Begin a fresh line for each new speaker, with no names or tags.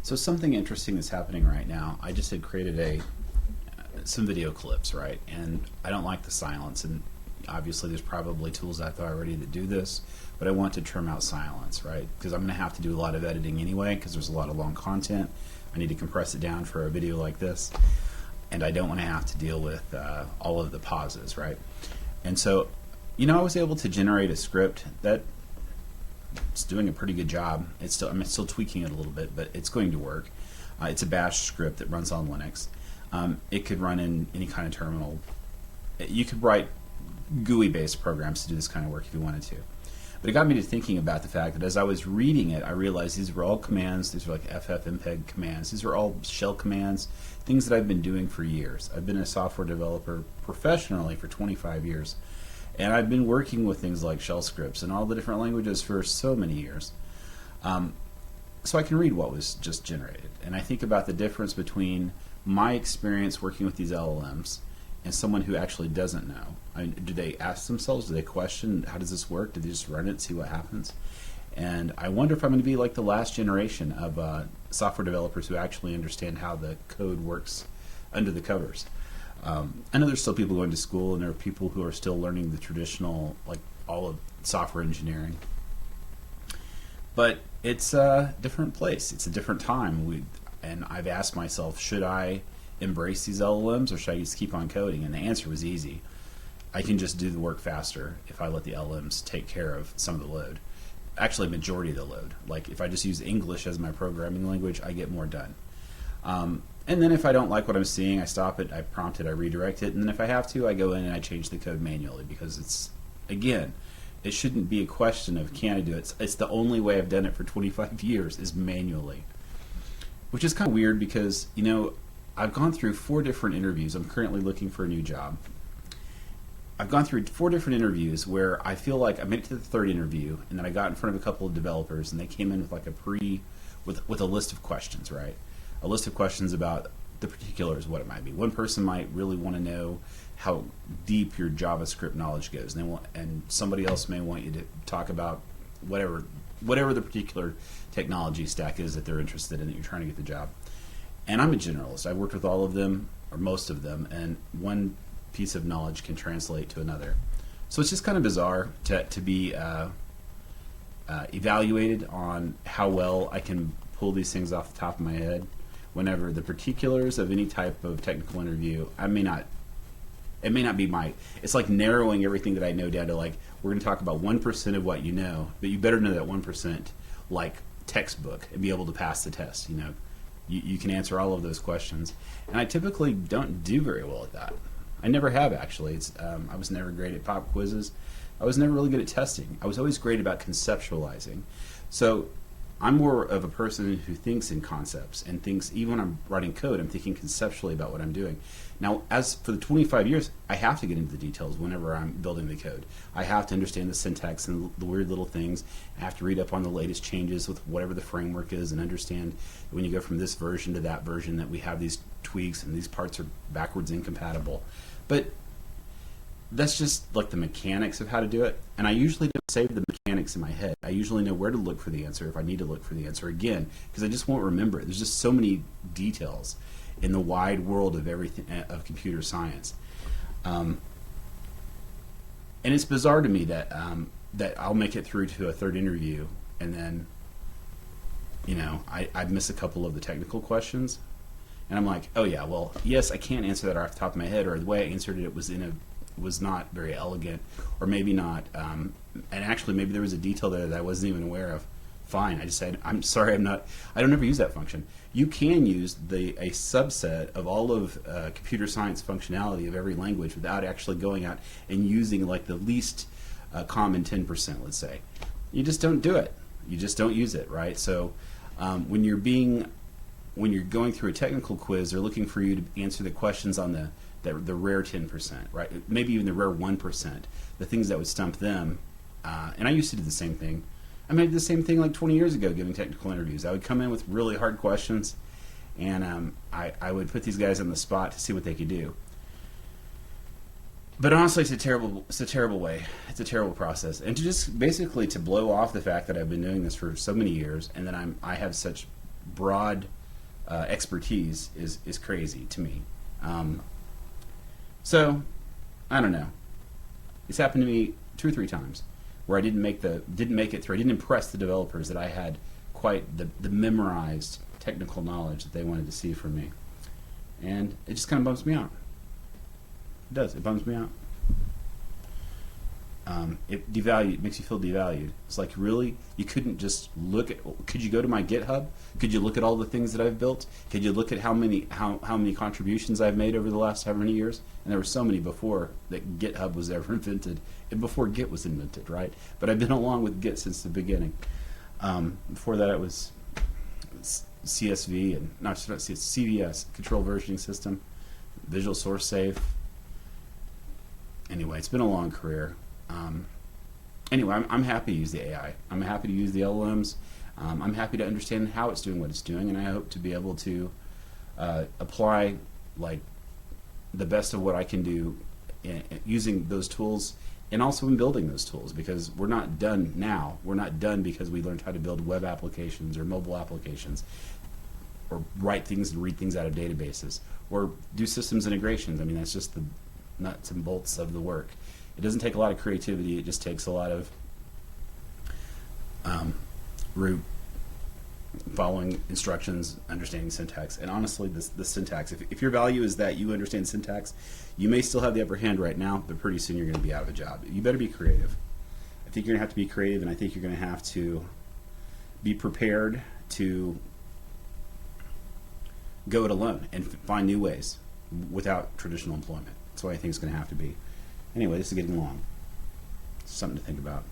So something interesting that's happening right now. I just had created some video clips, right? And I don't like the silence, and obviously there's probably tools out there already that do this, but I want to trim out silence, right? Because I'm going to have to do a lot of editing anyway, because there's a lot of long content. I need to compress it down for a video like this, and I don't want to have to deal with all of the pauses, right? And so, I was able to generate a script that it's doing a pretty good job. I'm still tweaking it a little bit, but it's going to work. It's a bash script that runs on Linux. It could run in any kind of terminal. You could write GUI-based programs to do this kind of work if you wanted to. But it got me to thinking about the fact that as I was reading it, I realized these were all commands. These were like FFmpeg commands. These were all shell commands, things that I've been doing for years. I've been a software developer professionally for 25 years. And I've been working with things like shell scripts and all the different languages for so many years. So I can read what was just generated. And I think about the difference between my experience working with these LLMs and someone who actually doesn't know. Do they ask themselves? Do they question, how does this work? Do they just run it, see what happens? And I wonder if I'm going to be like the last generation of software developers who actually understand how the code works under the covers. I know there's still people going to school, and there are people who are still learning the traditional, like all of software engineering. But it's a different place. It's a different time. And I've asked myself, should I embrace these LLMs or should I just keep on coding? And the answer was easy. I can just do the work faster if I let the LLMs take care of some of the load. Actually, majority of the load. Like if I just use English as my programming language, I get more done. And then if I don't like what I'm seeing, I stop it, I prompt it, I redirect it, and then if I have to, I go in and I change the code manually, because it's, again, it shouldn't be a question of can I do it. It's the only way I've done it for 25 years is manually. Which is kind of weird because, I've gone through 4 different interviews. I'm currently looking for a new job. I've gone through 4 different interviews where I feel like I made it to the 3rd interview, and then I got in front of a couple of developers, and they came in with like with a list of questions, right? A list of questions about the particulars, what it might be. One person might really want to know how deep your JavaScript knowledge goes, and somebody else may want you to talk about whatever the particular technology stack is that they're interested in, that you're trying to get the job. And I'm a generalist. I've worked with all of them, or most of them, and one piece of knowledge can translate to another. So it's just kind of bizarre to be evaluated on how well I can pull these things off the top of my head, whenever the particulars of any type of technical interview, it may not be it's like narrowing everything that I know down to, like, we're going to talk about 1% of what you know, but you better know that 1% like textbook and be able to pass the test. You can answer all of those questions. And I typically don't do very well at that. I never have, actually. I was never great at pop quizzes. I was never really good at testing. I was always great about conceptualizing. So I'm more of a person who thinks in concepts and thinks, even when I'm writing code, I'm thinking conceptually about what I'm doing. Now, as for the 25 years, I have to get into the details whenever I'm building the code. I have to understand the syntax and the weird little things. I have to read up on the latest changes with whatever the framework is and understand when you go from this version to that version that we have these tweaks and these parts are backwards incompatible. But that's just like the mechanics of how to do it, and I usually don't save the mechanics in my head. I usually know where to look for the answer if I need to look for the answer again, because I just won't remember it. There's just so many details in the wide world of everything of computer science, and it's bizarre to me that that I'll make it through to a 3rd interview, and then I miss a couple of the technical questions, and I'm like, oh yeah, well, yes, I can't answer that off the top of my head, or the way I answered it was not very elegant, or maybe not, and actually maybe there was a detail there that I wasn't even aware of. Fine, I just said, I'm sorry, I don't ever use that function. You can use a subset of all of computer science functionality of every language without actually going out and using like the least common 10%, let's say. You just don't do it. You just don't use it, right? So when you're going through a technical quiz, they're looking for you to answer the questions on the rare 10%, right? Maybe even the rare 1%, the things that would stump them. And I used to do the same thing. I did the same thing like 20 years ago giving technical interviews. I would come in with really hard questions, and I would put these guys on the spot to see what they could do. But honestly, it's a terrible way. It's a terrible process. And to just basically to blow off the fact that I've been doing this for so many years, and that I have such broad expertise is crazy to me. So I don't know. It's happened to me 2 or 3 times where I didn't make it through. I didn't impress the developers that I had quite the memorized technical knowledge that they wanted to see from me, and it just kind of bums me out. It does. It bums me out. It makes you feel devalued. It's like, really? You couldn't just look at... Could you go to my GitHub? Could you look at all the things that I've built? Could you look at how many contributions I've made over the last however many years? And there were so many before that GitHub was ever invented, and before Git was invented, right? But I've been along with Git since the beginning. Before that, it was CSV, and not CVS, Control Versioning System, Visual Source Safe. Anyway, it's been a long career. Anyway, I'm happy to use the AI. I'm happy to use the LLMs. I'm happy to understand how it's doing what it's doing, and I hope to be able to apply like the best of what I can do using those tools, and also in building those tools, because we're not done now. We're not done because we learned how to build web applications or mobile applications, or write things and read things out of databases, or do systems integrations. I mean, that's just the nuts and bolts of the work. It doesn't take a lot of creativity. It just takes a lot of following instructions, understanding syntax. And honestly, the syntax, if your value is that you understand syntax, you may still have the upper hand right now, but pretty soon you're going to be out of a job. You better be creative. I think you're going to have to be creative, and I think you're going to have to be prepared to go it alone and find new ways without traditional employment. That's what I think it's going to have to be. Anyway, this is getting long. Something to think about.